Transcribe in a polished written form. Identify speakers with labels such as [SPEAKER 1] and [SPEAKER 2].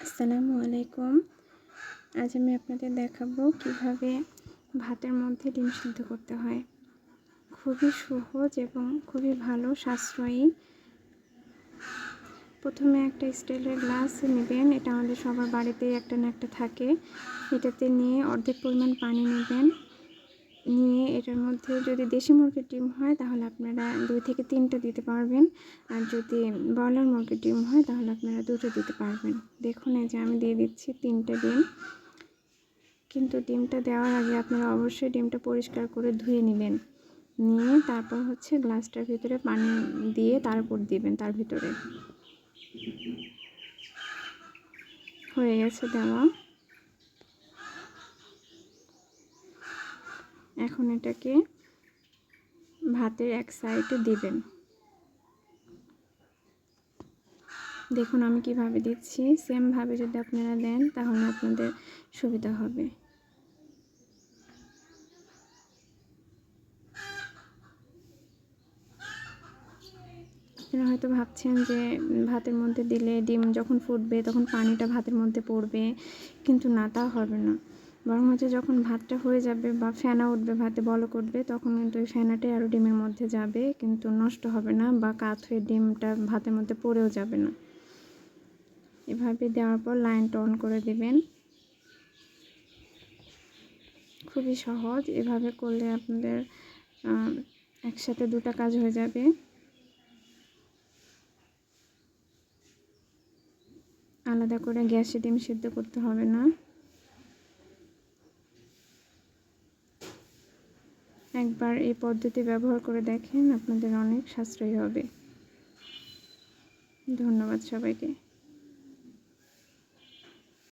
[SPEAKER 1] আসসালামু আলাইকুম। আজ আমি আপনাদের দেখাবো কিভাবে ভাতের মধ্যে ডিম সিদ্ধ করতে হয়। খুবই সহজ এবং খুবই ভালো, সাশ্রয়ী। প্রথমে একটা স্টিলের গ্লাস নেবেন, এটা আমাদের সবার বাড়িতেই একটা না একটা থাকে। এটাতে নিয়ে অর্ধেক পরিমাণ পানি নেবেন, নিয়ে এটার মধ্যে যদি দেশি মুরগির ডিম হয় তাহলে আপনারা 2 থেকে 3টা দিতে পারবেন, আর যদি ব্রয়লার মুরগির ডিম হয় তাহলে আপনারা 2টো দিতে পারবেন। দেখুন এই যে আমি দিয়ে দিচ্ছি 3টে ডিম। কিন্তু ডিমটা দেওয়ার আগে আপনারা অবশ্যই ডিমটা পরিষ্কার করে ধুয়ে নেবেন, নিয়ে তারপর গ্লাসটার ভিতরে পানি দিয়ে তারপর দিবেন। তার ভিতরে হয়ে গেছে দেওয়া। এখন এটাকে ভাতের এক সাইডে দিবেন। দেখুন আমি কিভাবে দিচ্ছি, সেম ভাবে যদি আপনারা দেন তাহলে আপনাদের সুবিধা হবে। আপনারা হয়তো ভাবছেন যে ভাতের মধ্যে দিলে ডিম যখন ফুটবে তখন পানিটা ভাতের মধ্যে পড়বে, কিন্তু না, তা হবে না। বরং যখন ভাতটা হয়ে যাবে বা ফেনা উঠবে, ভাতে বলক উঠবে, তখন কিন্তু ওই ফেনাটাই আরও ডিমের মধ্যে যাবে, কিন্তু নষ্ট হবে না বা কাত হয়ে ডিমটা ভাতের মধ্যে পড়েও যাবে না। এভাবে দেওয়ার পর লাইনটা অন করে দিবেন। খুবই সহজ, এভাবে করলে আপনাদের একসাথে 2টা কাজ হয়ে যাবে। আলাদা করে গ্যাসে ডিম সিদ্ধ করতে হবে না। একবার এই পদ্ধতি ব্যবহার করে দেখেন, আপনাদের অনেক সাশ্রয়ী হবে। ধন্যবাদ সবাইকে।